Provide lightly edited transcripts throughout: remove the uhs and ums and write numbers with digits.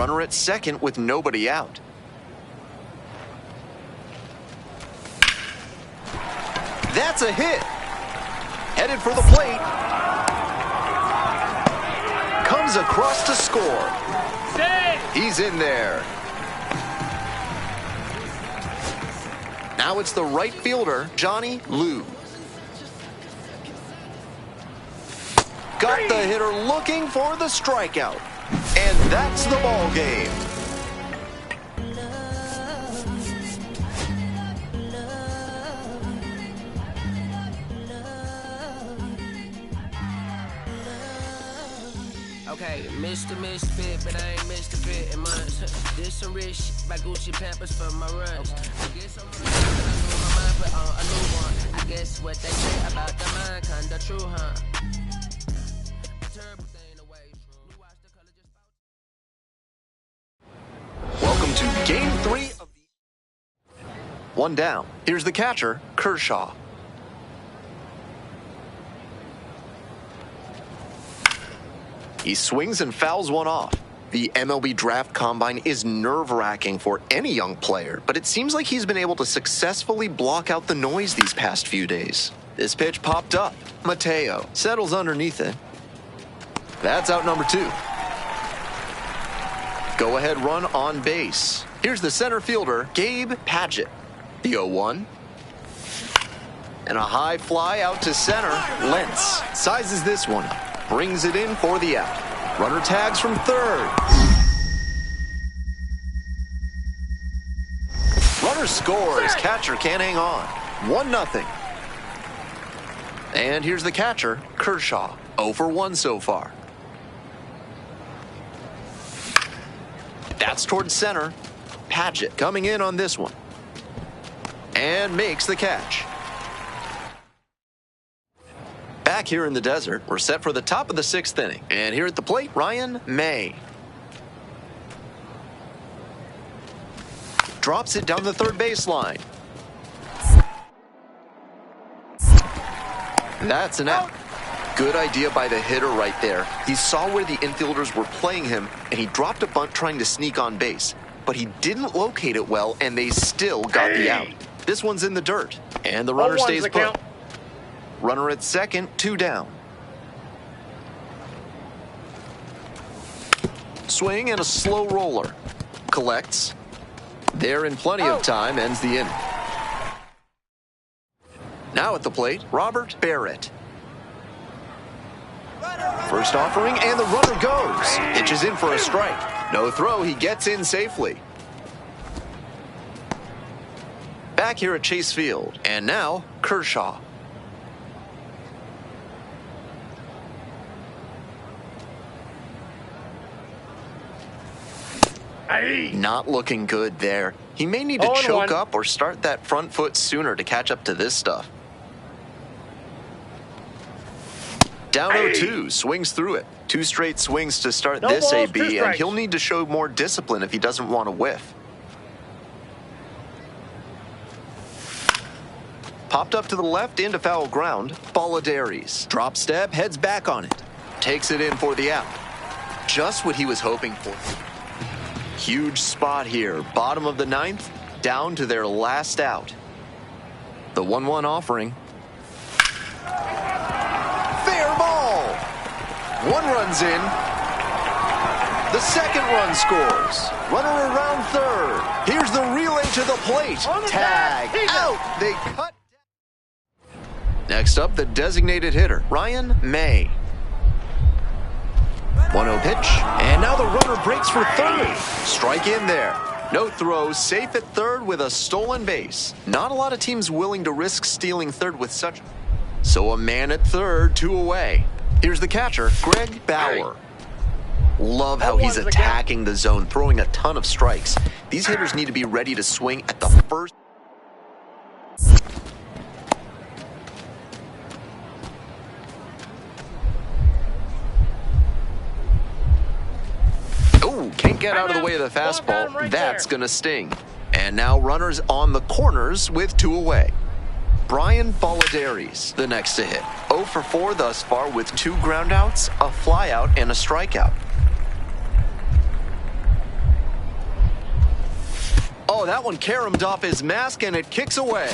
Runner at second with nobody out. That's a hit. Headed for the plate. Comes across to score. He's in there. Now it's the right fielder, Johnny Liu. Got the hitter looking for the strikeout. And that's the ball game. Okay, Mr. Misfit, but I ain't Mr. Fit in months. This some rich shit by Gucci Pampers for my runs. I guess I'm running my mind, put on a new one. I guess what they say about the mind, kinda true, huh? Welcome to Game 3 of the... One down. Here's the catcher, Kershaw. He swings and fouls one off. The MLB Draft Combine is nerve-wracking for any young player, but it seems like he's been able to successfully block out the noise these past few days. This pitch popped up. Mateo settles underneath it. That's out number 2. Go-ahead run on base. Here's the center fielder, Gabe Paget. The 0-1. And a high fly out to center. Lentz sizes this one up. Brings it in for the out. Runner tags from third. Runner scores. Catcher can't hang on. 1-0. And here's the catcher, Kershaw. 0 for 1 so far. That's towards center. Paget coming in on this one. And makes the catch. Back here in the desert, we're set for the top of the 6th inning. And here at the plate, Ryan May. Drops it down the third baseline. That's an out. Good idea by the hitter right there. He saw where the infielders were playing him, and he dropped a bunt trying to sneak on base. But he didn't locate it well, and they still got the out. This one's in the dirt, and the runner stays put. Runner at second, 2 down. Swing and a slow roller. Collects. There in plenty of time, ends the inning. Now at the plate, Robert Barrett. First offering, and the runner goes. Pitches in for a strike. No throw, he gets in safely. Back here at Chase Field, and now Kershaw. Not looking good there. He may need to choke up or start that front foot sooner to catch up to this stuff. Down 0-2, swings through it. 2 straight swings to start this AB, and he'll need to show more discipline if he doesn't want to whiff. Popped up to the left into foul ground. Balladares. Drop step, heads back on it. Takes it in for the out. Just what he was hoping for. Huge spot here. Bottom of the 9th, down to their last out. The 1-1 offering. Fair ball. 1 runs in. The second run scores. Runner around third. Here's the relay to the plate. Tag out. They cut. Next up, the designated hitter, Ryan May. 1-0 pitch, and now the runner breaks for third. Strike in there. No throw, safe at third with a stolen base. Not a lot of teams willing to risk stealing third with such. So a man at third, 2 away. Here's the catcher, Greg Bauer. Love how he's attacking the zone, throwing a ton of strikes. These hitters need to be ready to swing at the first. Can't get out of the way of the fastball. That's going to sting. And now runners on the corners with 2 away. Brian Balladares, the next to hit. 0 for 4 thus far with 2 groundouts, a flyout, and a strikeout. Oh, that one caromed off his mask, and it kicks away.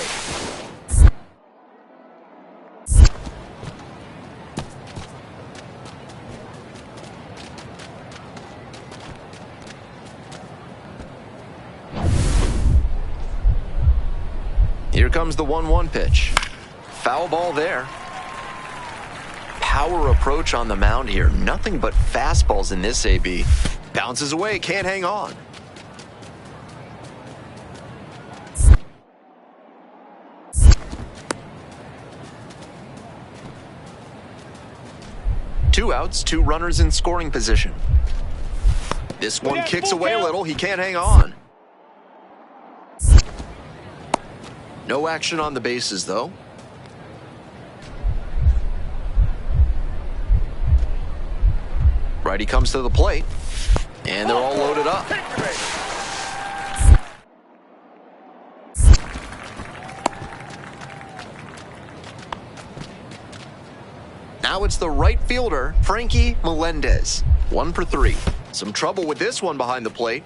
Here comes the 1-1 pitch. Foul ball there. Power approach on the mound here. Nothing but fastballs in this AB. Bounces away, can't hang on. Two outs, two runners in scoring position. This one kicks away a little. He can't hang on. No action on the bases, though. Righty comes to the plate, and they're all loaded up. Now it's the right fielder, Frankie Melendez. 1 for 3. Some trouble with this one behind the plate.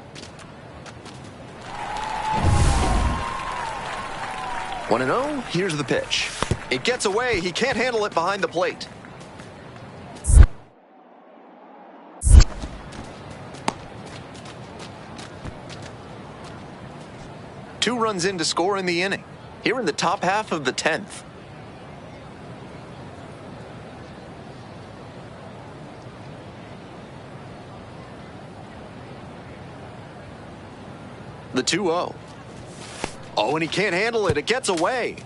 1-0, here's the pitch. It gets away, he can't handle it behind the plate. Two runs in to score in the inning. Here in the top half of the 10th. The 2-0. Oh, and he can't handle it. It gets away.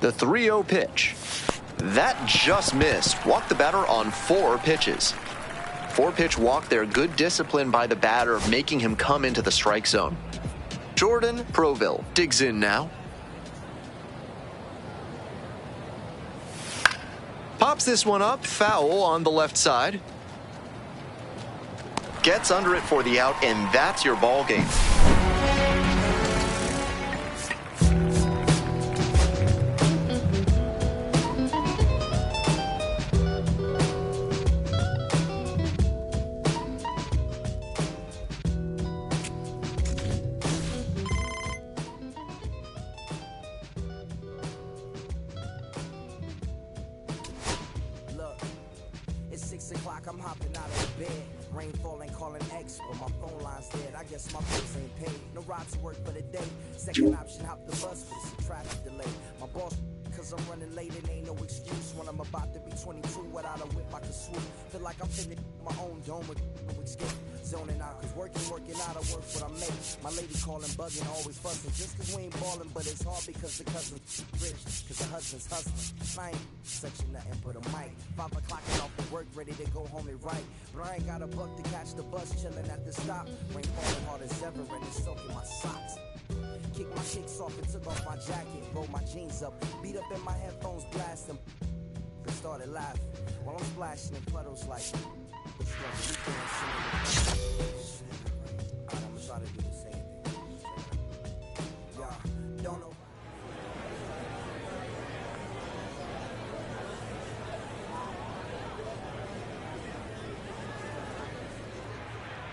The 3-0 pitch. That just missed. Walked the batter on 4 pitches. 4-pitch walk there. Good discipline by the batter, making him come into the strike zone. Jordan Proville digs in now. Pops this one up, foul on the left side. Gets under it for the out, and that's your ball game. It's 6 o'clock, I'm hopping out of bed. Rain falling, calling X, but my phone line's dead. I guess my bills ain't paid. No ride to work for the day. Second option, hop the bus, but it's a traffic delay. My boss, cause I'm running late, it ain't no excuse. When I'm about to be 22, without a whip, I can swoop. Feel like I'm finna my own dome with no escape. Zoning out, cause working out, I work what I make. My lady calling, bugging, always fussing. Just cause we ain't ballin', but it's hard because the cousin's rich. Cause the husband's hustling. I ain't such nothing but a mic. 5 o'clock and off the work, ready to go home and write. But I ain't got a buck to catch the bus, chillin' at the stop. Rain falling hard as ever, and it's soaking my socks. Kick my kicks off and took off my jacket. Roll my jeans up, beat up in my headphones, blast them. They started laughing while I'm splashing in puddles like. I'm gonna try to do the same thing. Yeah, don't know.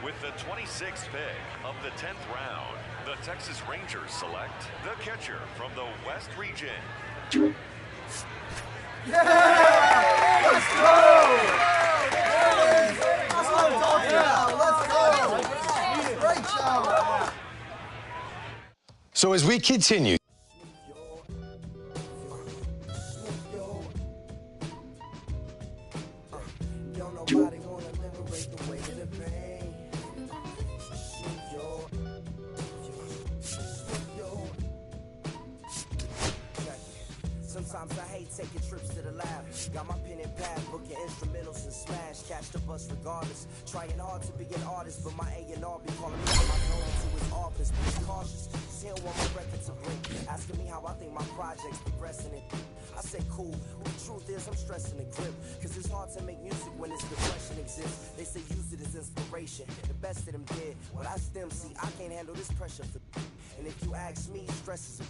With the 26th pick of the 10th round, the Texas Rangers select the catcher from the West region. Yeah! Let's go! Great job! So as we continue. Don't nobody gonna liberate the weight of the pain. Sometimes I hate taking trips to the lab. Got my pen and pad, booking instrumentals and smash. Catch the bus regardless. Trying hard to be an artist, but my A&R be calling me on my phone to his office. Be cautious, cause he don't want my record to break. Asking me how I think my project's progressing it. I say cool, but the truth is, I'm stressing the grip. Cause it's hard to make music when this depression exists. They say use it as inspiration. The best of them did. Well, that's them. See, I can't handle this pressure for. And if you ask me, stress is a.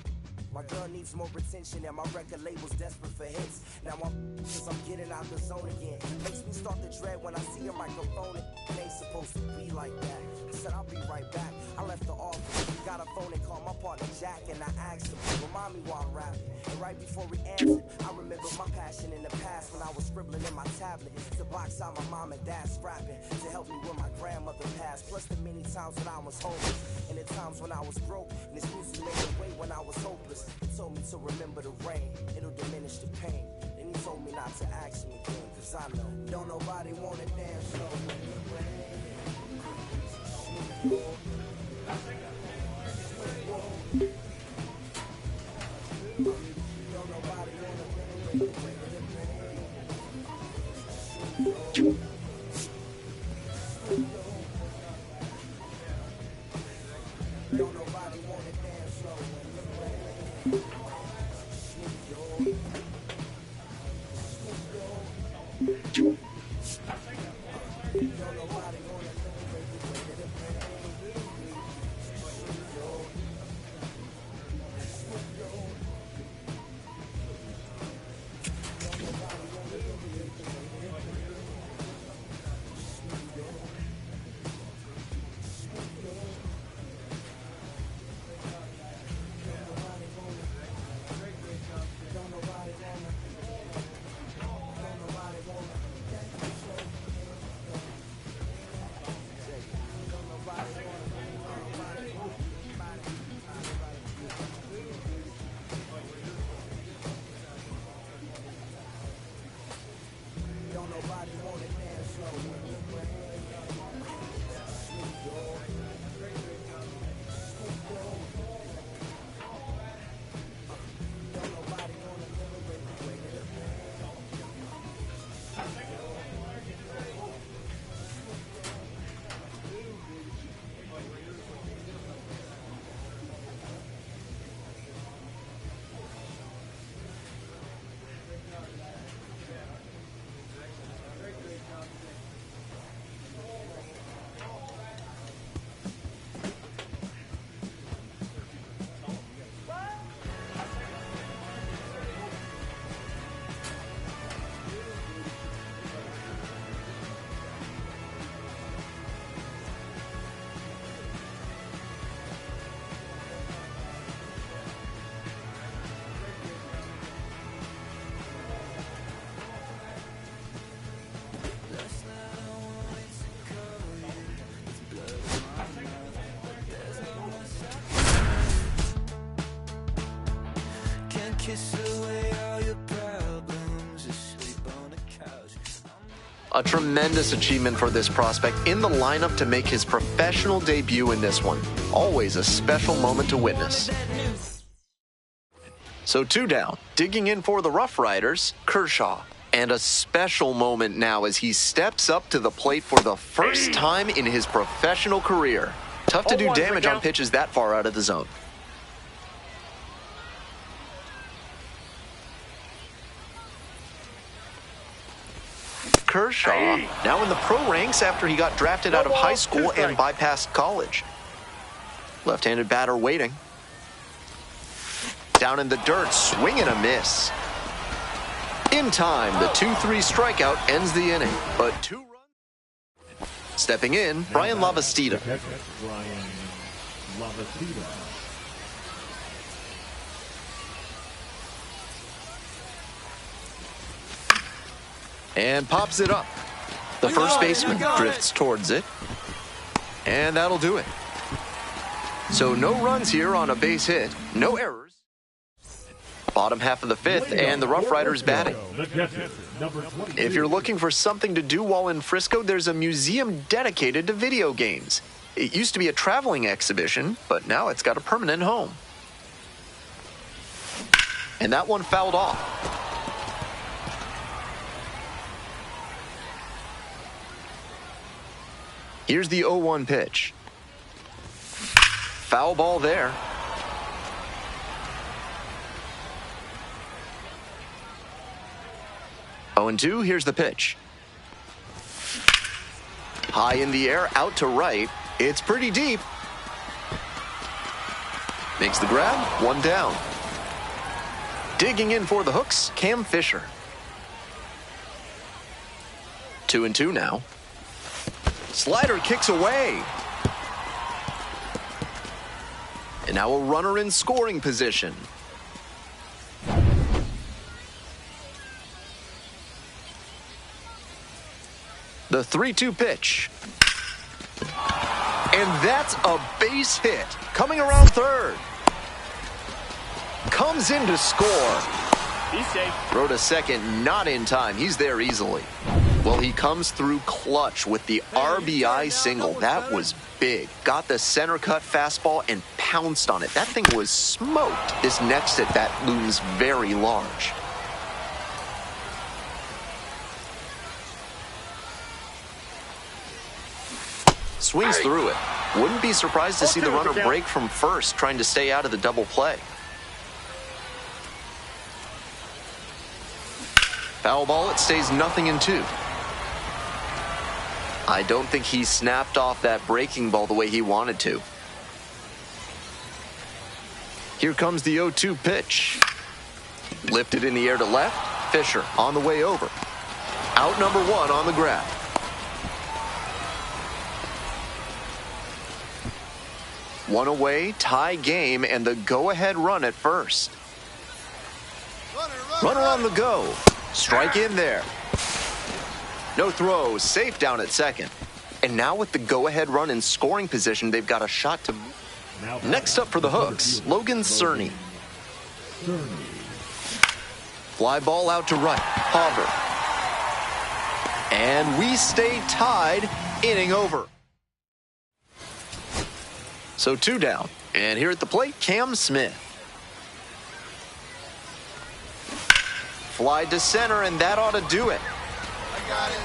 My girl needs more attention and my record label's desperate for hits. Now cause I'm getting out the zone again. Makes me start to dread when I see a microphone. It ain't supposed to be like that. I said I'll be right back. I left the office, got a phone and called my partner Jack, and I asked him, remind me while I'm rapping. And right before he answered, I remember my passion in the past when I was scribbling in my tablet to box out my mom and dad's scrapping to help me when my grandmother passed. Plus the many times when I was homeless and the times when I was broke. And this music made a way when I was hopeless. He told me to remember the rain, it'll diminish the pain. Then he told me not to ask him again, cause I know don't nobody wanna dance slow when the rain. Don't nobody wanna rain. Don't nobody wanna dance slow when the rain. Don't nobody wanna dance slow when the A tremendous achievement for this prospect in the lineup to make his professional debut in this one. Always a special moment to witness. So 2 down, digging in for the Rough Riders, Kershaw. And a special moment now as he steps up to the plate for the first time in his professional career. Tough to do damage on pitches that far out of the zone. Kershaw, now in the pro ranks after he got drafted out of high school and bypassed college. Left-handed batter waiting. Down in the dirt, swing and a miss. In time, the 2-3 strikeout ends the inning, but 2 runs. Stepping in, Brian Lavastida. And pops it up. The first baseman drifts towards it. And that'll do it. So no runs here on a base hit. No errors. Bottom half of the 5th, and the Rough Riders batting. If you're looking for something to do while in Frisco, there's a museum dedicated to video games. It used to be a traveling exhibition, but now it's got a permanent home. And that one fouled off. Here's the 0-1 pitch. Foul ball there. 0-2, here's the pitch. High in the air, out to right. It's pretty deep. Makes the grab, 1 down. Digging in for the hooks, Cam Fisher. 2-2 now. Slider kicks away. And now a runner in scoring position. The 3-2 pitch. And that's a base hit. Coming around third. Comes in to score. He's safe. Throw to second, not in time. He's there easily. Well, he comes through clutch with the RBI single. That was big. Got the center cut fastball and pounced on it. That thing was smoked. This next at bat looms very large. Swings through it. Wouldn't be surprised to see the runner break from first, trying to stay out of the double play. Foul ball, it stays 0-2. I don't think he snapped off that breaking ball the way he wanted to. Here comes the 0-2 pitch. Lifted in the air to left. Fisher on the way over. Out number 1 on the grab. One away, tie game, and the go-ahead run at first. Runner on the go. Strike in there. No throw, safe down at second. And now with the go-ahead run in scoring position, they've got a shot to... Next up for the hooks, Logan Cerny. Fly ball out to right, Hauger. And we stay tied, inning over. So 2 down. And here at the plate, Cam Smith. Fly to center, and that ought to do it. I got it.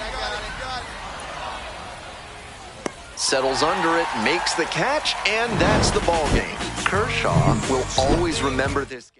Settles under it, makes the catch, and that's the ball game. Kershaw will always remember this game.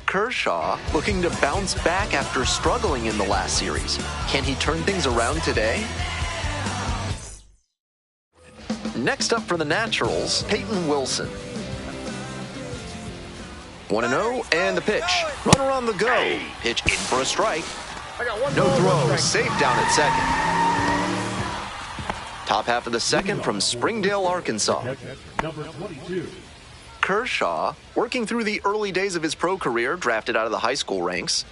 Kershaw looking to bounce back after struggling in the last series. Can he turn things around today? Next up for the Naturals, Peyton Wilson. 1-0 and the pitch. Runner on the go. Pitch in for a strike. No throw, safe down at second. Top half of the second from Springdale, Arkansas. Number 22. Kershaw, working through the early days of his pro career, drafted out of the high school ranks.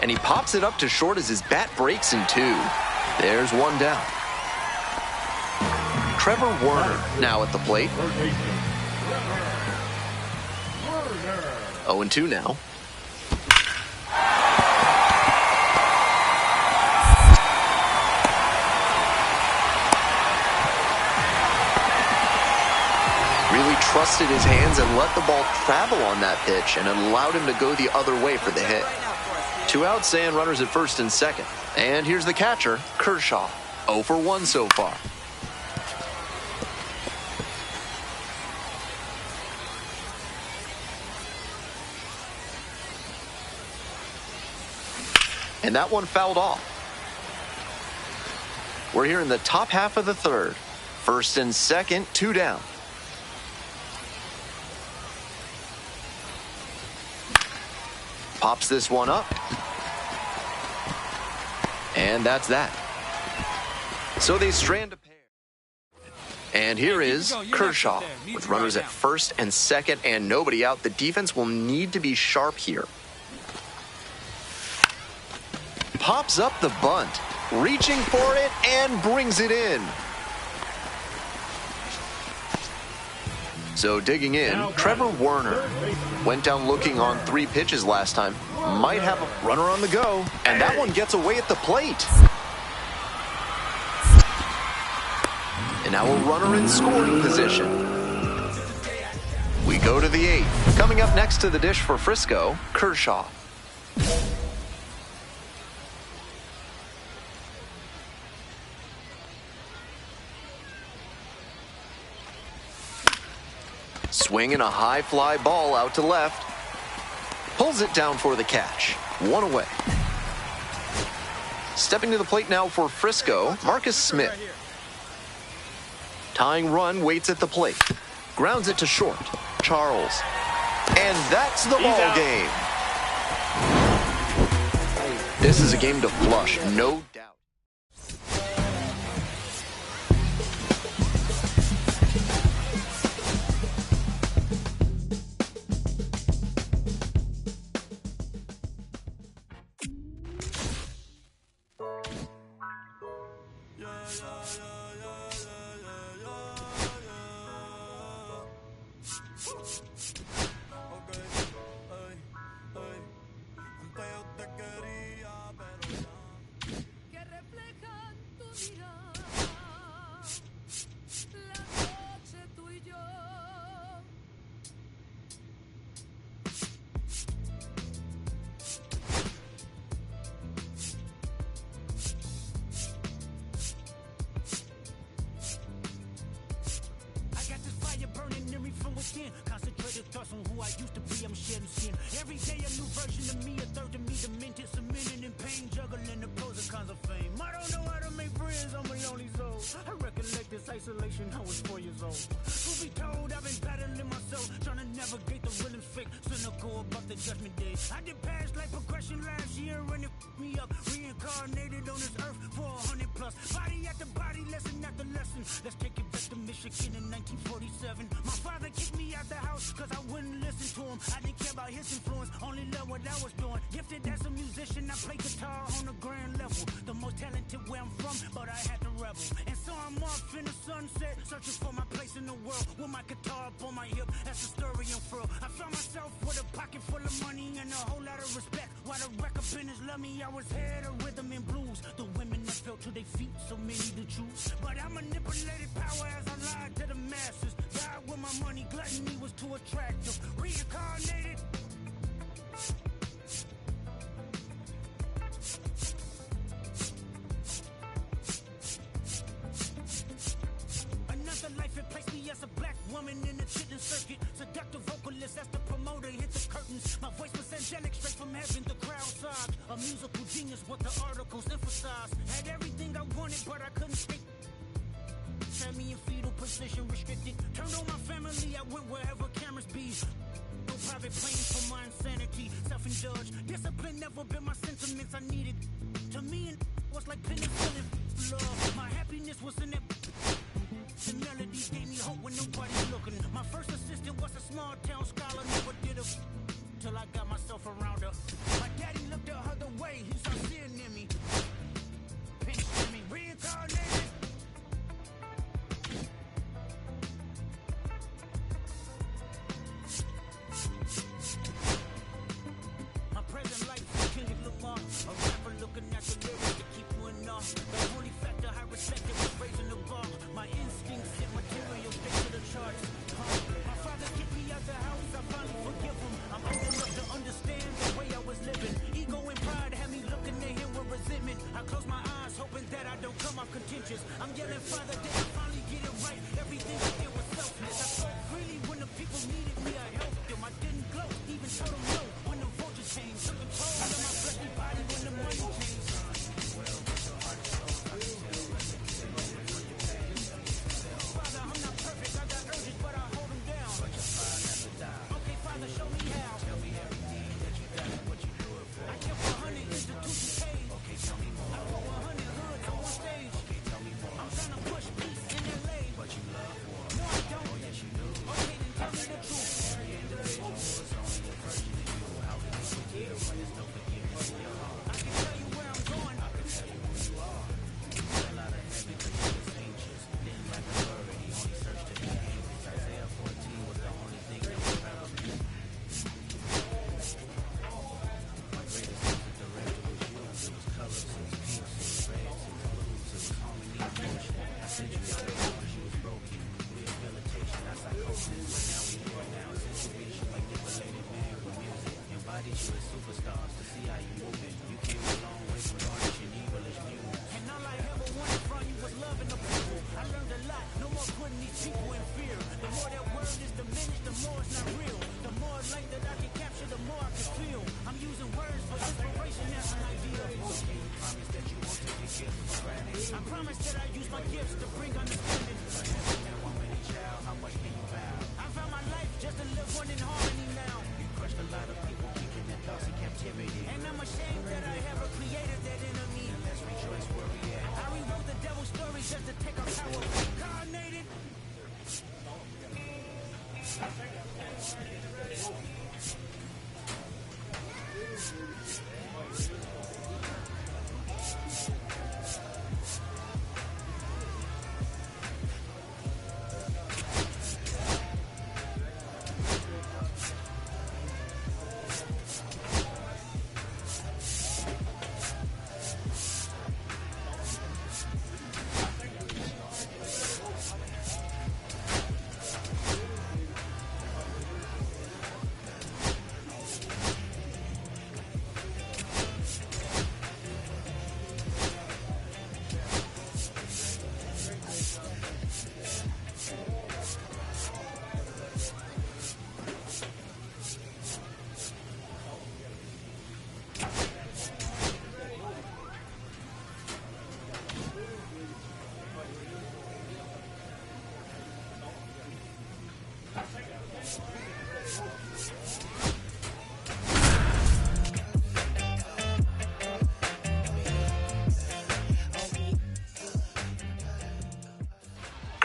And he pops it up to short as his bat breaks in 2. There's 1 down. Trevor Werner now at the plate. 0-2 now. Trusted his hands and let the ball travel on that pitch, and it allowed him to go the other way for the hit. 2 outs and runners at first and second. And here's the catcher, Kershaw. 0 for 1 so far. And that one fouled off. We're here in the top half of the third. First and second, 2 down. Pops this one up. And that's that. So they strand a pair. And here is Kershaw with runners at first and second and nobody out. The defense will need to be sharp here. Pops up the bunt, reaching for it and brings it in. So digging in, Trevor Werner went down looking on 3 pitches last time. Might have a runner on the go, and that one gets away at the plate. And now a runner in scoring position. We go to the 8th. Coming up next to the dish for Frisco, Kershaw. Swinging a high fly ball out to left. Pulls it down for the catch. 1 away. Stepping to the plate now for Frisco, Marcus Smith. Tying run waits at the plate. Grounds it to short. Charles. And that's the ball game. This is a game to flush, no doubt. Concentrated thoughts on who I used to be, I'm shedding skin. Every day a new version of me, a third of me demented, cemented in pain, juggling the pros and cons of fame. I don't know how to make friends, I'm a lonely soul. I recollect this isolation, I was 4 years old. Truth be told, I've been battling myself, trying to navigate the real and fake, cynical about the judgment day. I did past life progression last year and it me up, reincarnated on this earth for 100 plus. Body after body, lesson after lesson. Let's take it back to Michigan in 1947. My father kicked me out the house cause I wouldn't listen to him. I didn't care about his influence, only loved what I was doing. Gifted as a musician, I play guitar on a grand level. The most talented where I'm from, but I had to rebel. And so I'm off in the sunset, searching for my place in the world. With my guitar up on my hip, that's the story unfurled. I found myself with a pocket full of money and a whole lot of respect. While the record business loved me, I was head of rhythm and blues. The women that fell to their feet, so many to choose. But I manipulated power as I lied to the masses. Died with my money, gluttony was too attractive. Reincarnated. Another life, it placed me as a black woman in the chitlin circuit. Seductive vocalist as the promoter hit the curtains. My voice was angelic, straight from heaven, the crowd sobbed. A musical genius, what the articles emphasized. Had everything I wanted, but I couldn't speak. Had me in fetal position, restricted. Turned on my family, I went wherever cameras be. No private planes for my insanity. Self-indulged, discipline never been my sentiments I needed. To me, it was like penicillin. Love, my happiness was in it. The melody gave me hope when nobody's looking. My first assistant was a small town scholar, never did a till I got myself around her. My daddy looked the other way, he saw sin in me. Pinched in me, reincarnated. My present life is Kendrick Lamar, a rapper looking at the lyrics to keep you in awe. The only factor I respected was raising the bar. My instincts hit material straight to the charts. My father kicked me out the house, I finally forgive him. I'm old enough to understand the way I was living. Ego and pride had me looking at him with resentment. I close my eyes, hoping that I don't come off contentious. I'm yelling, Father, did I finally get it right? Everything I did was selfless. I spoke freely when the people needed me, I helped them. I didn't gloat, even told them no when the vultures came. Took control of my fleshly body when the money came. Father, I'm not perfect, I got urges, but I hold them down. Okay, Father, show me how. Tell me everything that you got and what you do it for. I kept 100 institutions paid. Okay, tell me more. I put 100 hoods on one stage. Okay, tell me more. I'm trying to push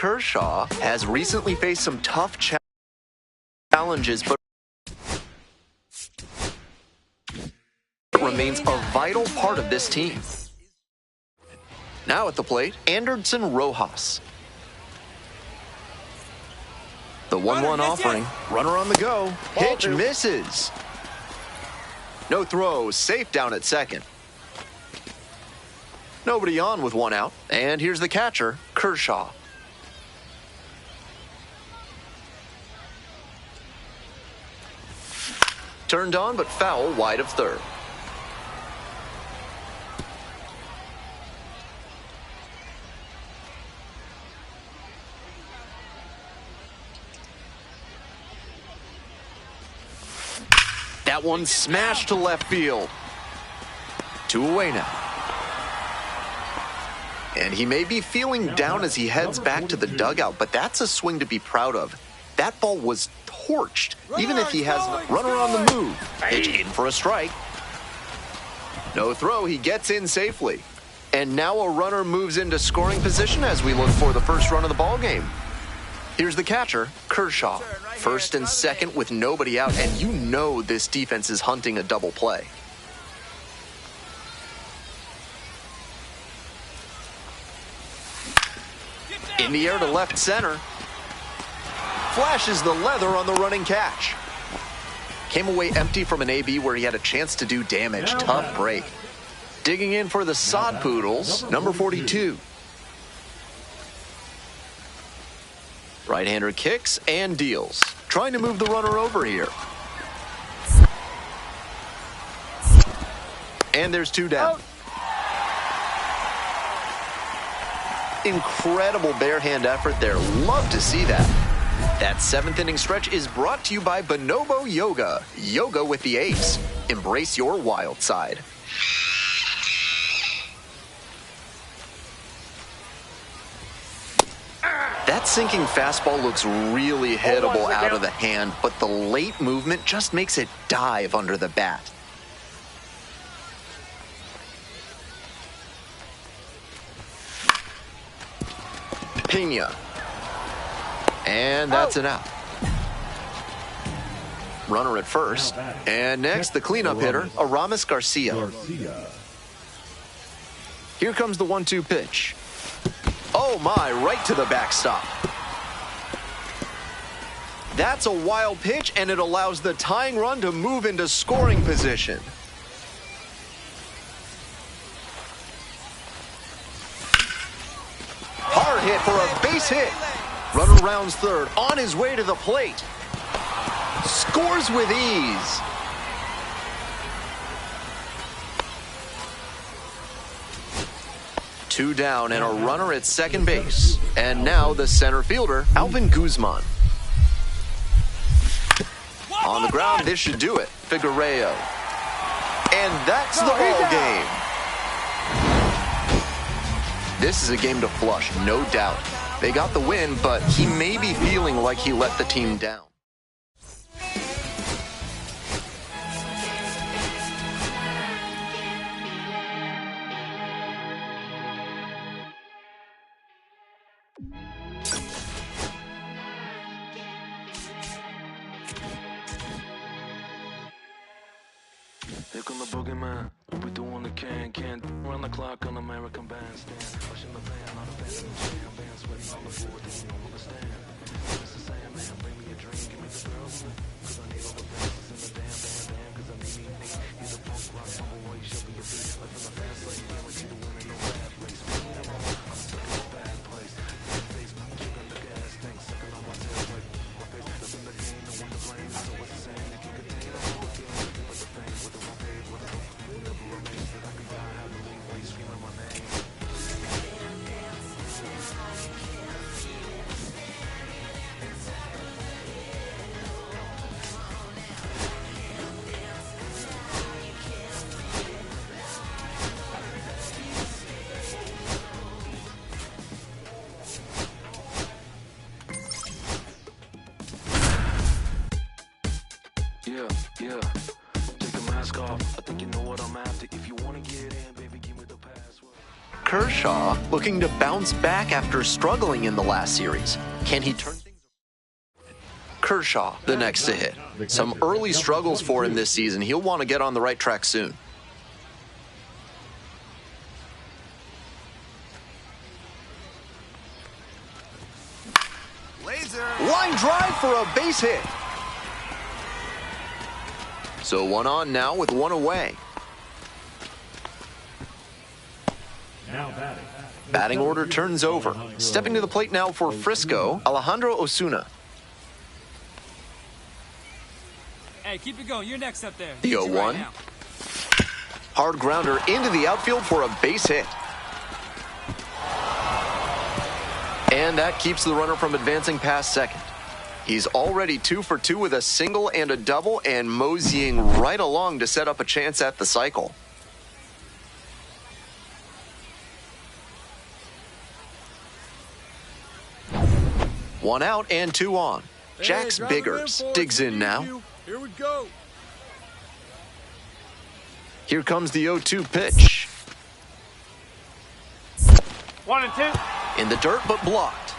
Kershaw has recently faced some tough challenges, but remains a vital part of this team. Now at the plate, Anderson Rojas. The 1-1 offering. Runner on the go. Pitch misses. No throw. Safe down at second. Nobody on with one out. And here's the catcher, Kershaw. Turned on, but foul wide of third. That one smashed to left field. 2 away now. And he may be feeling down as he heads back to the dugout, but that's a swing to be proud of. That ball was torched, even if he has a runner on the move. Pitch in for a strike. No throw, he gets in safely. And now a runner moves into scoring position as we look for the first run of the ball game. Here's the catcher, Kershaw. First and second with nobody out, and you know this defense is hunting a double play. In the air to left center. Flashes the leather on the running catch. Came away empty from an AB where he had a chance to do damage. Tough break. Digging in for the Sod Poodles, number 42. Right-hander kicks and deals. Trying to move the runner over here. And there's 2 down. Incredible bare hand effort there. Love to see that. That 7th inning stretch is brought to you by Bonobo Yoga. Yoga with the ace. Embrace your wild side. That sinking fastball looks really hittable out of the hand, but the late movement just makes it dive under the bat. Pena. And that's an out. Runner at first. And next, the cleanup hitter, Aramis Garcia. Here comes the 1-2 pitch. Oh my, right to the backstop. That's a wild pitch, and it allows the tying run to move into scoring position. Hard hit for a base hit. Runner rounds third, on his way to the plate. Scores with ease. Two down and a runner at second base. And now the center fielder, Alvin Guzman. On the ground, this should do it. Figueroa. And that's the ball game. This is a game to flush, no doubt. They got the win, but he may be feeling like he let the team down. Here come the boogeyman. We doing the can run the clock on American Bandstand. Pushing the band on the band and the jam band, sweating on the floor, they don't understand. Mr. Sandman, bring me a drink, give me the girls, cause I need all the dances in the damn, cause I need me. He's a punk rock number boy, show me a beat. Life in the fast lane, guaranteed to win in no rap race. I'm stuck in a bad place. Face, kicking the gas tank, sucking on my tailpipe. My face, nothing to gain, no one to blame. So what's the saying? You can contain all the feeling, nothing but the fame. With the wrong page, with the wrong, never remains that I can die, have to leave, while you screaming my name. Yeah. Take the mask off. I think you know what I'm after. If you want to get in, baby, give me the password. Kershaw looking to bounce back after struggling in the last series. Can he turn things around? Kershaw, the next to hit. Some early struggles for him this season. He'll want to get on the right track soon. Line drive for a base hit. So one on now with one away. Now Batting order turns over. Stepping to the plate now for Frisco, Alejandro Osuna. Hey, keep it going. You're next up there. The 0-1. Hard grounder into the outfield for a base hit. And that keeps the runner from advancing past second. He's already 2 for 2 with a single and a double and moseying right along to set up a chance at the cycle. One out and 2 on. Jax Biggers digs in now. Here we go. Here comes the 0-2 pitch. 1 and 2. In the dirt, but blocked.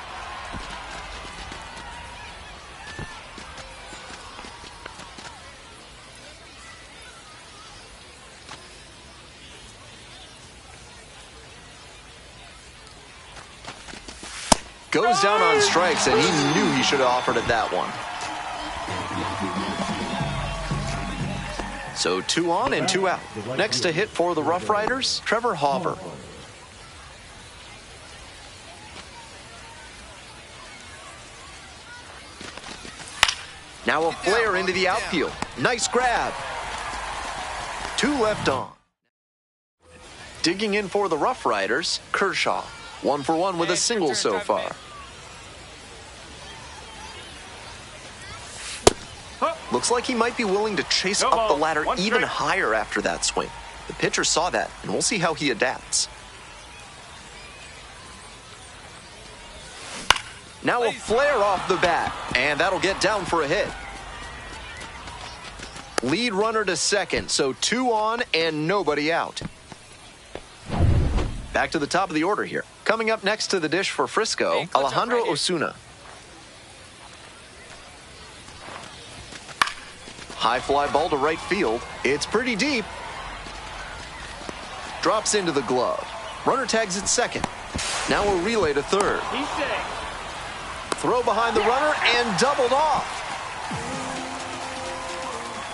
Goes down on strikes, and he knew he should have offered it that one. So 2 on and 2 out. Next to hit for the Rough Riders, Trevor Hauver. Now a flare into the outfield. Nice grab. 2 left on. Digging in for the Rough Riders, Kershaw. 1 for 1 with a single so far. Looks like he might be willing to chase up the ladder even higher after that swing. The pitcher saw that, and we'll see how he adapts. Now a flare off the bat, and that'll get down for a hit. Lead runner to second, so 2 on and nobody out. Back to the top of the order here. Coming up next to the dish for Frisco, Alejandro Osuna. High fly ball to right field. It's pretty deep. Drops into the glove. Runner tags at second. Now a relay to third. He's safe. Throw behind the runner and doubled off.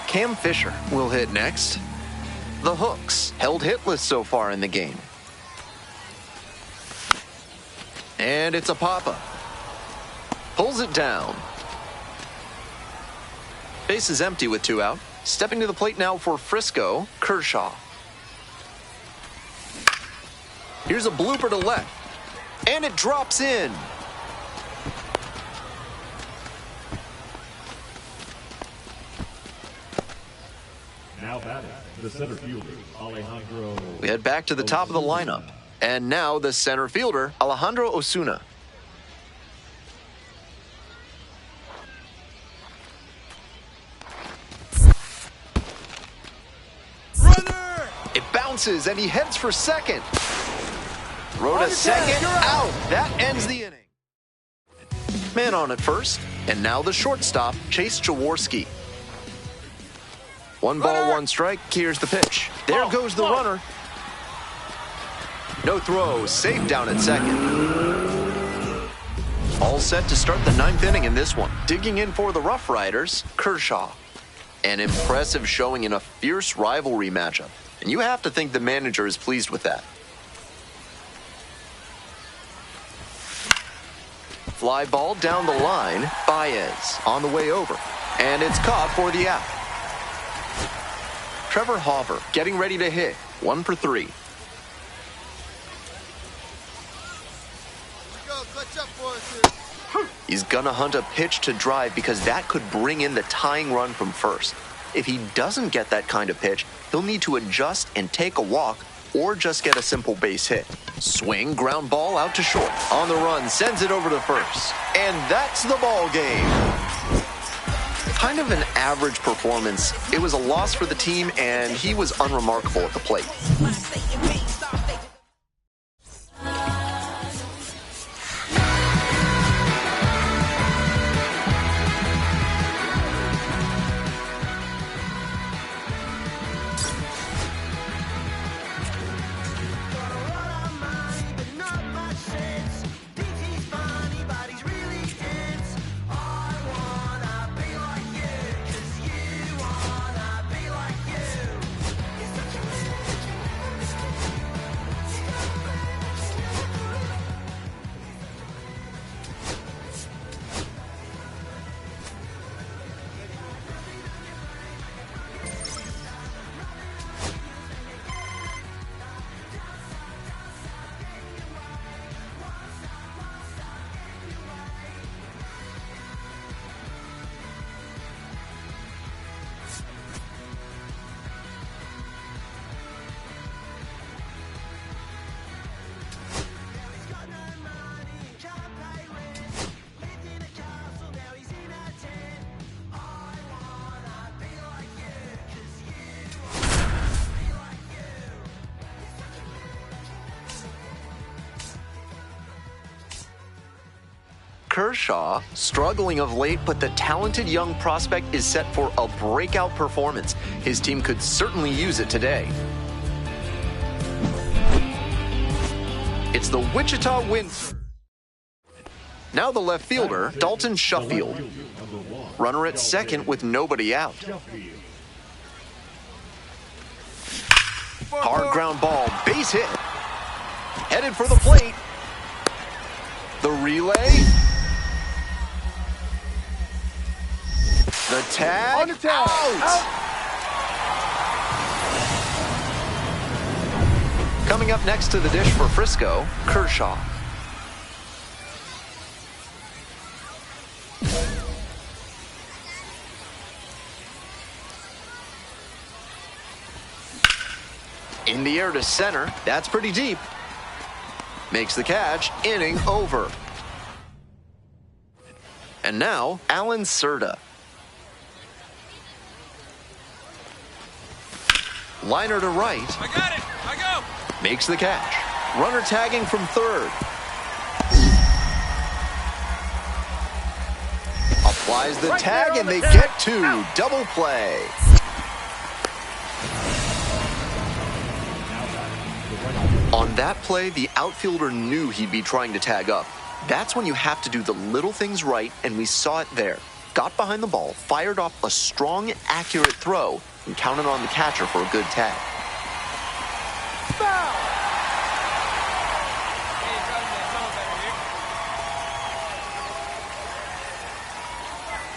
Cam Fisher will hit next. The Hooks held hitless so far in the game. And it's a pop-up. Pulls it down. Base is empty with 2 out. Stepping to the plate now for Frisco, Kershaw. Here's a blooper to left. And it drops in. Now batting, the center fielder, Alejandro. We head back to the top of the lineup. And now the center fielder, Alejandro Osuna. Runner! It bounces and he heads for second. Throw to second, out. That ends the inning. Man on at first. And now the shortstop, Chase Jaworski. 1 ball, 1 strike. Here's the pitch. There goes the runner. No throw, safe down at second. All set to start the 9th inning in this one. Digging in for the Rough Riders, Kershaw. An impressive showing in a fierce rivalry matchup. And you have to think the manager is pleased with that. Fly ball down the line. Baez on the way over. And it's caught for the out. Trevor Hauver getting ready to hit. 1 for 3. He's gonna hunt a pitch to drive because that could bring in the tying run from first. If he doesn't get that kind of pitch, he'll need to adjust and take a walk or just get a simple base hit. Swing, ground ball out to short. On the run, sends it over to first. And that's the ball game. Kind of an average performance. It was a loss for the team, and he was unremarkable at the plate. Kershaw, struggling of late, but the talented young prospect is set for a breakout performance. His team could certainly use it today. It's the Wichita Wins. Now the left fielder, Dalton Sheffield. Runner at second with nobody out. Hard ground ball, base hit. Headed for the plate. The relay. The tag. On the tag. Out. Coming up next to the dish for Frisco, Kershaw. In the air to center. That's pretty deep. Makes the catch. Inning over. And now, Alan Serta. Liner to right. I got it. I go. Makes the catch. Runner tagging from third. Applies the tag and they get two. Double play. On that play, the outfielder knew he'd be trying to tag up. That's when you have to do the little things right, and we saw it there. Got behind the ball, fired off a strong, accurate throw, and counted on the catcher for a good tag. Foul!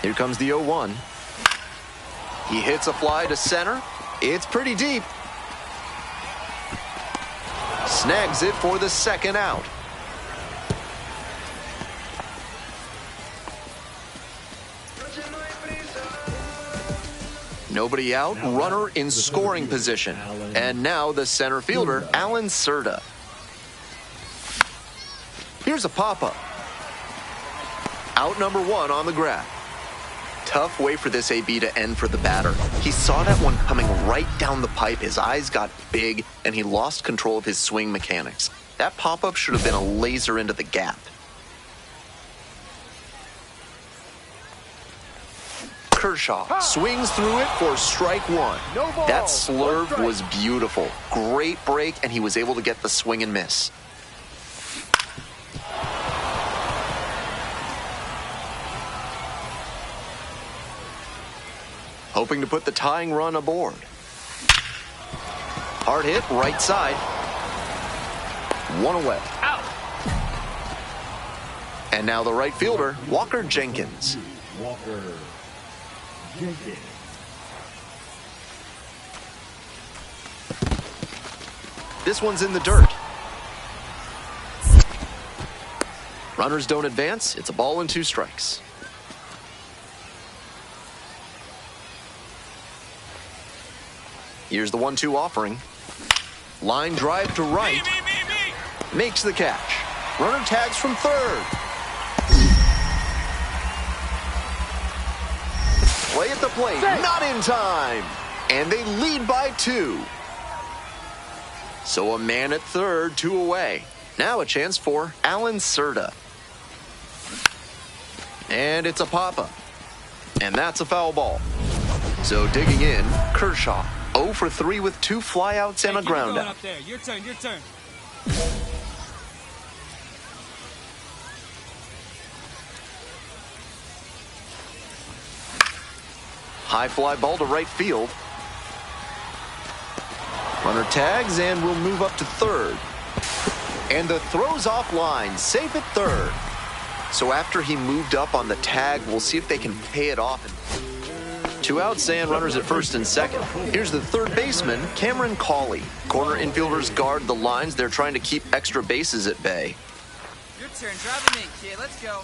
Here comes the 0-1. He hits a fly to center. It's pretty deep. Snags it for the second out. Nobody out, runner in scoring position. And now the center fielder, Alan Serta. Here's a pop-up. Out number 1 on the grab. Tough way for this AB to end for the batter. He saw that one coming right down the pipe. His eyes got big, and he lost control of his swing mechanics. That pop-up should have been a laser into the gap. Kershaw swings through it for strike one. That slurve was beautiful. Great break, and he was able to get the swing and miss. Hoping to put the tying run aboard. Hard hit, right side. One away. Out. And now the right fielder, Walker Jenkins. Walker Jenkins. This one's in the dirt. Runners don't advance. It's a ball and 2 strikes. Here's the 1-2 offering. Line drive to right. Makes the catch. Runner tags from third. Play at the plate. Not in time. And they lead by 2. So a man at third, 2 away. Now a chance for Alan Serta. And it's a pop-up. And that's a foul ball. So digging in, Kershaw. 0 for 3 with 2 flyouts and a ground out. Up there. Your turn, your turn. High fly ball to right field. Runner tags and will move up to third. And the throw's offline, safe at third. So after he moved up on the tag, we'll see if they can pay it off. 2 outs and runners at first and second. Here's the third baseman, Cameron Cawley. Corner infielders guard the lines. They're trying to keep extra bases at bay. Your turn. Drive the make, kid. Let's go.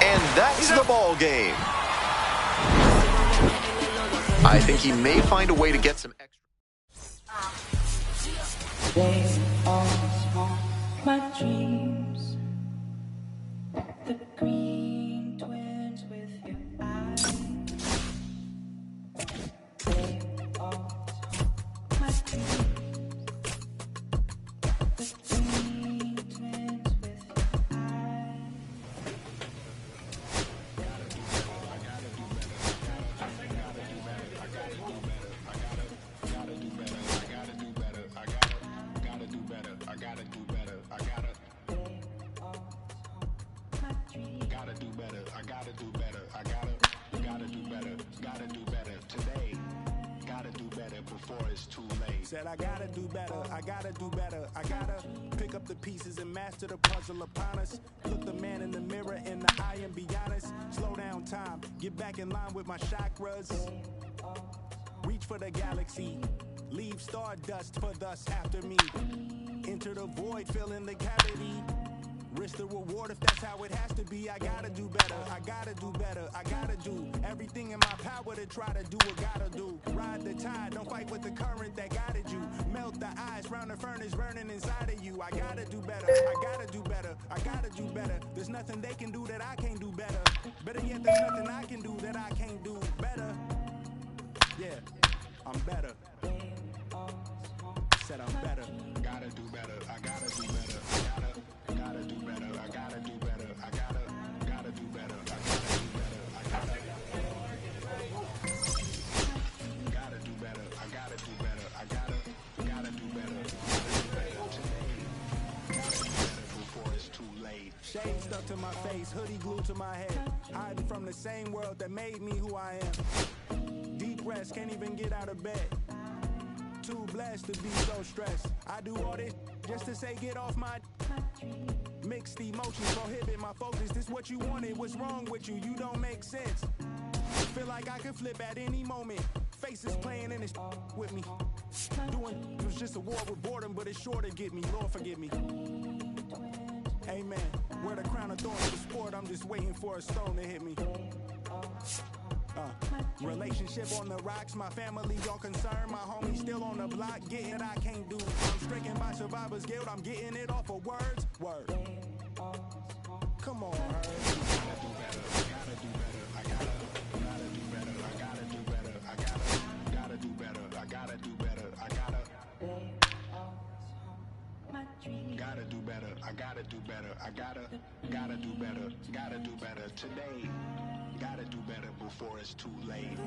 And that's the ball game. I think he may find a way to get some extra. They always haunt my dreams. The green twins with your eyes. They always haunt my dreams. The green twins with your eyes. Said I gotta do better, I gotta do better, I gotta pick up the pieces and master the puzzle upon us. Look the man in the mirror in the eye and be honest. Slow down time, get back in line with my chakras. Reach for the galaxy, leave stardust for thus after me. Enter the void, fill in the cavity. Risk the reward if that's how it has to be. I gotta do better, I gotta do better, I gotta do everything in my power to try to do what gotta do. Ride the tide, don't fight with the current that guided you. Melt the ice round the furnace burning inside of you. I gotta do better, I gotta do better, I gotta do better. There's nothing they can do that I can't do better. Better yet, there's nothing I can do that I can't do better. Yeah, I'm better. Said I'm better. Gotta do better, I gotta do better, I gotta do better, I gotta do better, I gotta do better, I gotta do better, I gotta do better, I gotta do better, I gotta do better before it's too late. Shade stuck to my face, hoodie glued to my head, hiding from the same world that made me who I am. Deep rest, can't even get out of bed. Too blessed to be so stressed. I do all this just to say get off my. Mixed emotions prohibit my focus. This what you wanted, what's wrong with you? You don't make sense. Feel like I could flip at any moment. Faces playing in this with me. Doing it was just a war with boredom, but it's sure to get me. Lord forgive me. Amen. Wear the crown of thorns for sport. I'm just waiting for a stone to hit me. Relationship on the rocks, my family's all concerned. My homies still on the block, getting it I can't do. I'm stricken by survivor's guilt, I'm getting it off of words. Word. Come on, gotta do better today. Gotta do better before it's too late.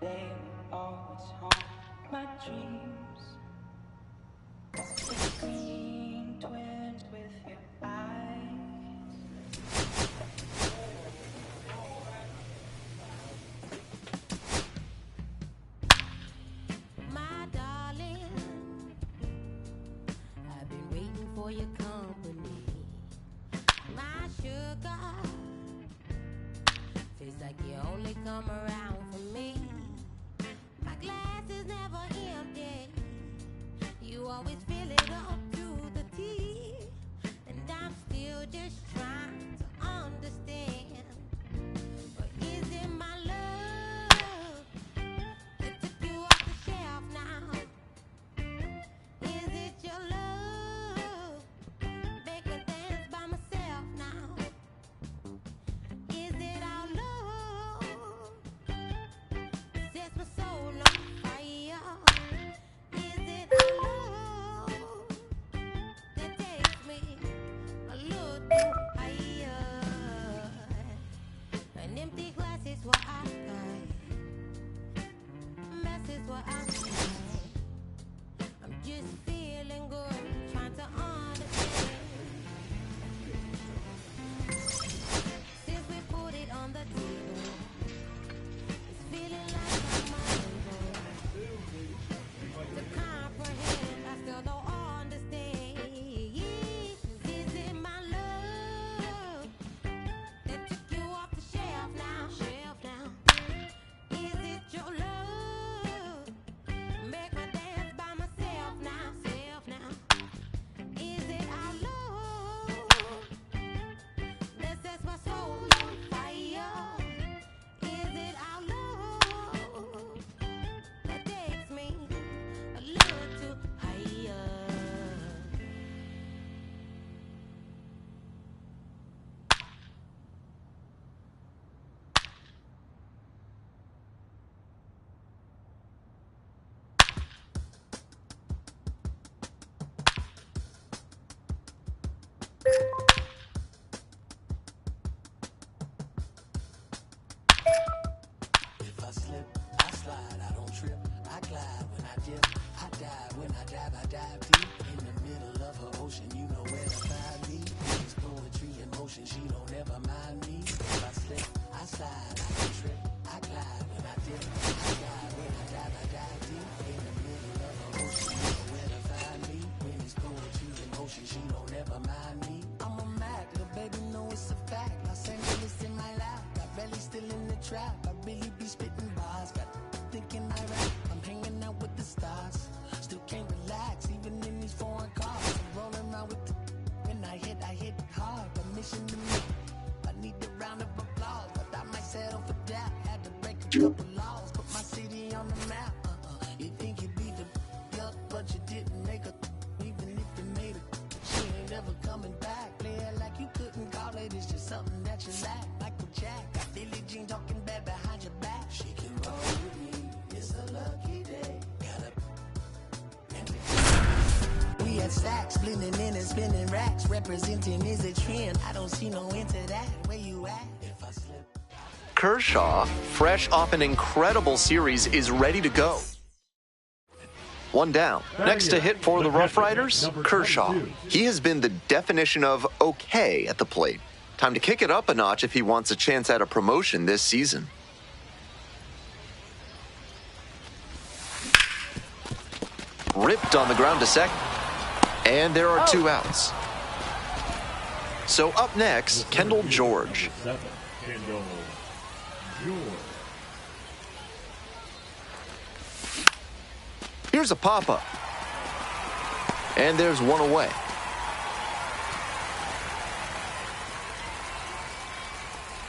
They always haunt my dreams. Green twins with your eyes. My darling, I've been waiting for your company. My sugar, feels like you only come around for me. My glass is never empty. You always fill it up to the tea. And I'm still just trying to understand. Or is it my love that took you off the shelf now? Is it your love? Make her dance by myself now. Is it our love? Sets my soul on fire. Is it our love that takes me a little too higher? An empty glass is what I got. Mess is what I got. I'm just feeling good, trying to understand. Since we put it on the table, it's feeling like I'm unable to comprehend. I still don't understand. Is it my love that took you off the shelf now? Shelf now. Is it your love? Make my dance by myself now. Self now. Is it our love that sets my soul on fire? Is it our love that takes me a little too higher? If I slip, I slide, I don't trip, I glide when I dip, I dive when I dive deep in the middle of her ocean. You know where to find me. It's poetry in motion, she don't ever mind me. If I slip, I slide, I don't trip, I glide when I dip, I dive when I dive deep in the middle of her ocean. You know where to find me. When it's poetry in motion, she don't ever mind me. I'm a Mac, little baby, know it's a fact. Los Angeles in my lap, got belly still in the trap. I really be spitting bars, got thinking I rap. I'm hanging out with the stars, still can't relax, even in these foreign cars. I'm rolling around with the when I hit hard. Permission to me, I need a round of applause, but I might settle for that. Had to break a couple laws, put my city on the map. You think you beat the up, but you didn't make a. Even if you made it, she ain't never coming back. Play it like you couldn't call it, it's just something that you lack. Michael Jack, got Billie Jean talking bad behind your back. She can roll with me, it's a lucky day. We had stacks, blending in and spinning racks. Representing is a trend, I don't see no end to that. Where you at? If I slip. Kershaw, fresh off an incredible series, is ready to go. One down. Next to hit for the Rough Riders, Kershaw. He has been the definition of okay at the plate. Time to kick it up a notch if he wants a chance at a promotion this season. Ripped on the ground to second. And there are two outs. So up next, Kendall George. Kendall George. Here's a pop-up. And there's one away.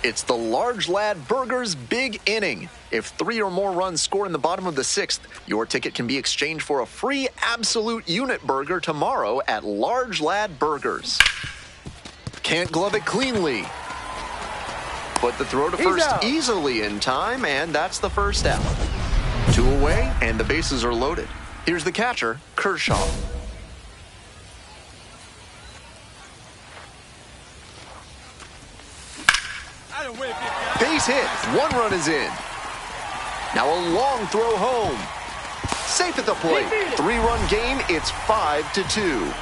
It's the Large Lad Burgers big inning. If 3 or more runs score in the bottom of the 6th, your ticket can be exchanged for a free absolute unit burger tomorrow at Large Lad Burgers. Can't glove it cleanly. Put the throw to first easily in time, and that's the first out. 2 away, and the bases are loaded. Here's the catcher, Kershaw. Base hit. 1 run is in. Now a long throw home. Safe at the plate. 3-run game. It's 5-2.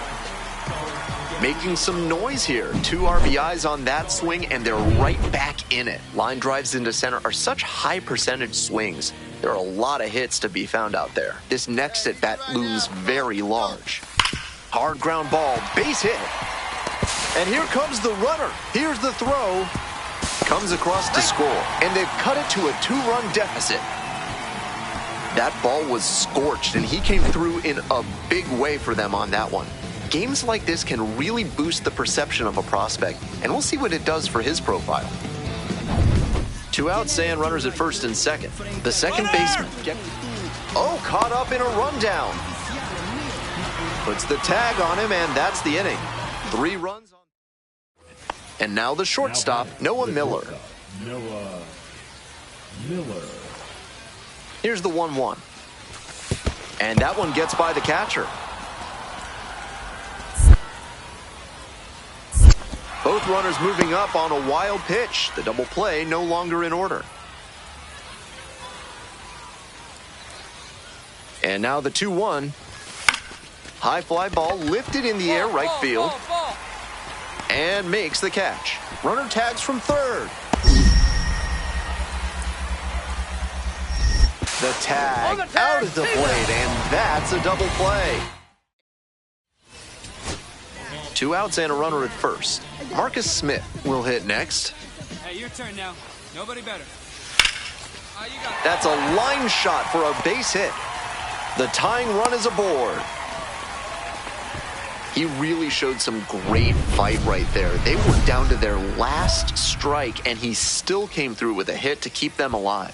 Making some noise here. 2 RBIs on that swing, and they're right back in it. Line drives into center are such high percentage swings. There are a lot of hits to be found out there. This next at bat looms very large. Hard ground ball. Base hit. And here comes the runner. Here's the throw. Comes across to score, and they've cut it to a 2-run deficit. That ball was scorched, and he came through in a big way for them on that one. Games like this can really boost the perception of a prospect, and we'll see what it does for his profile. 2 outs and runners at first and second. The second baseman caught up in a rundown. Puts the tag on him, and that's the inning. 3 runs on. And now the shortstop, Noah Miller. Here's the 1-1. And that one gets by the catcher. Both runners moving up on a wild pitch. The double play no longer in order. And now the 2-1. High fly ball lifted in the air, right field. And makes the catch. Runner tags from third. The tag out at the plate, and that's a double play. 2 outs and a runner at first. Marcus Smith will hit next. Hey, your turn now. Nobody better. That's a line shot for a base hit. The tying run is aboard. He really showed some great fight right there. They were down to their last strike, and he still came through with a hit to keep them alive.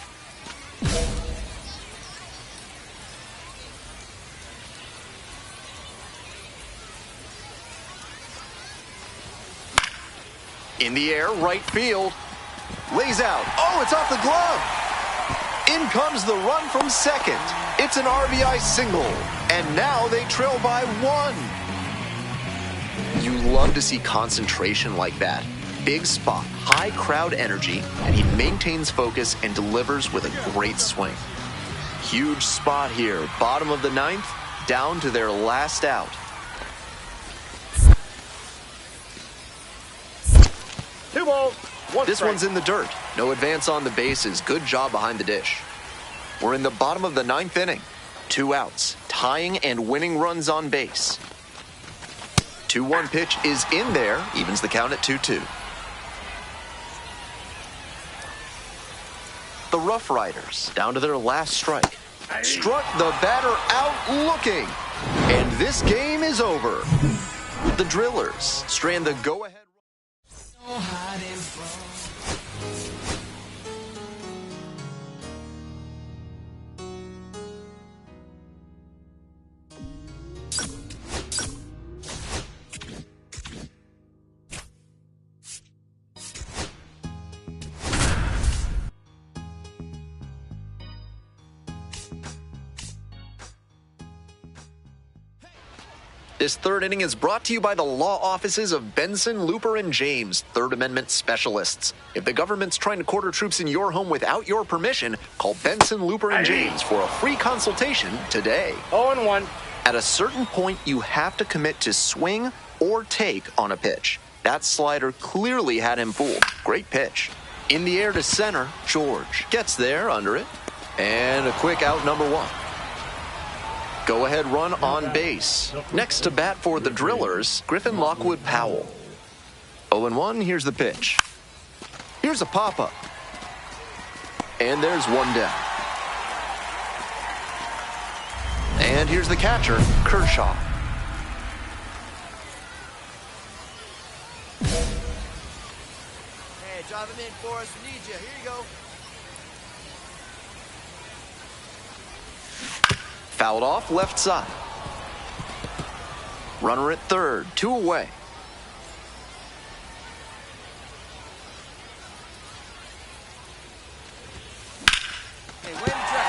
In the air, right field. Lays out. Oh, it's off the glove. In comes the run from second. It's an RBI single. And now they trail by 1. You love to see concentration like that. Big spot, high crowd energy, and he maintains focus and delivers with a great swing. Huge spot here. Bottom of the 9th, down to their last out. This one's in the dirt. No advance on the bases. Good job behind the dish. We're in the bottom of the 9th inning. 2 outs, tying and winning runs on base. 2-1 pitch is in there, evens the count at 2-2. The Rough Riders down to their last strike. Struck the batter out looking. And this game is over. The Drillers strand the go-ahead. This third inning is brought to you by the law offices of Benson, Looper, and James, Third Amendment specialists. If the government's trying to quarter troops in your home without your permission, call Benson, Looper, and James for a free consultation today. 0-1. At a certain point, you have to commit to swing or take on a pitch. That slider clearly had him fooled. Great pitch. In the air to center, George gets there under it. And a quick out, number 1. Go-ahead run on base. Next to bat for the Drillers, Griffin Lockwood Powell. 0-1, here's the pitch. Here's a pop-up. And there's one down. And here's the catcher, Kershaw. Hey, drive him in for us. We need you. Here you go. Fouled off left side. Runner at third, 2 away. Hey, way to drive.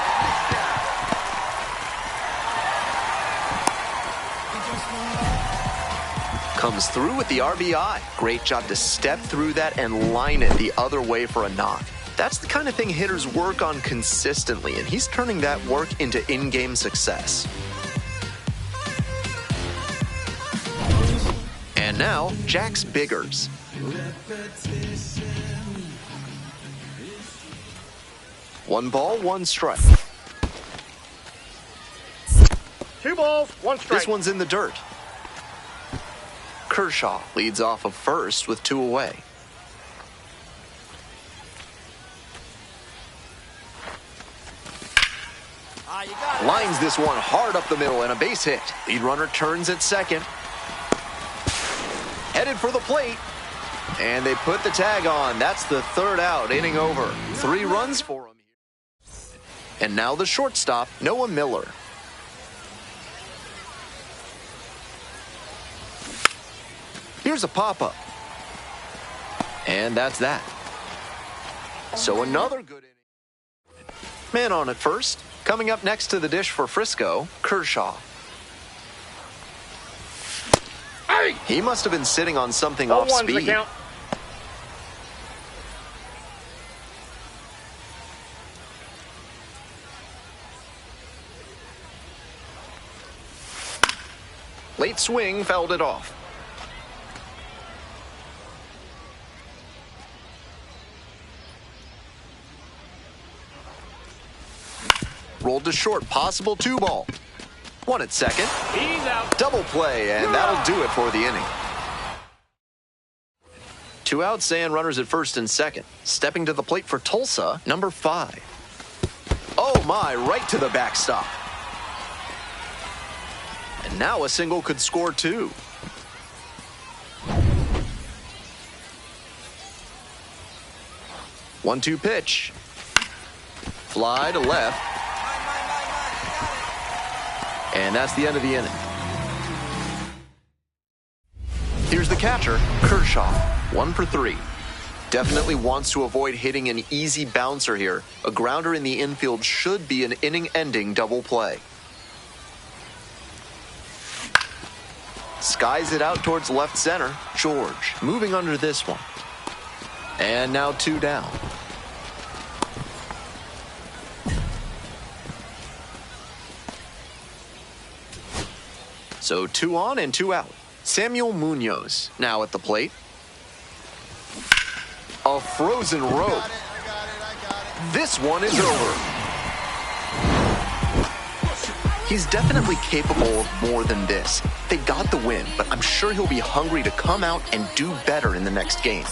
Comes through with the RBI. Great job to step through that and line it the other way for a knock. That's the kind of thing hitters work on consistently, and he's turning that work into in-game success. And now, Jack's Biggers. One ball, one strike. 2 balls, 1 strike. This one's in the dirt. Kershaw leads off of first with 2 away. Lines this one hard up the middle and a base hit. Lead runner turns at second. Headed for the plate. And they put the tag on. That's the 3rd out, inning over. 3 runs for him. And now the shortstop, Noah Miller. Here's a pop-up. And that's that. So another good inning. Man on at first. Coming up next to the dish for Frisco, Kershaw. Hey! He must have been sitting on something off speed. Late swing fouled it off. Rolled to short, possible 2 ball. 1 at second. He's out. Double play, and that'll do it for the inning. 2 outs and runners at first and second. Stepping to the plate for Tulsa, number 5. Oh my, right to the backstop. And now a single could score 2. One-two pitch. Fly to left. And that's the end of the inning. Here's the catcher, Kershaw, 1 for 3. Definitely wants to avoid hitting an easy bouncer here. A grounder in the infield should be an inning-ending double play. Skies it out towards left center. George moving under this one. And now 2 down. So 2 on and 2 out. Samuel Munoz now at the plate. A frozen rope. This one is over. He's definitely capable of more than this. They got the win, but I'm sure he'll be hungry to come out and do better in the next game.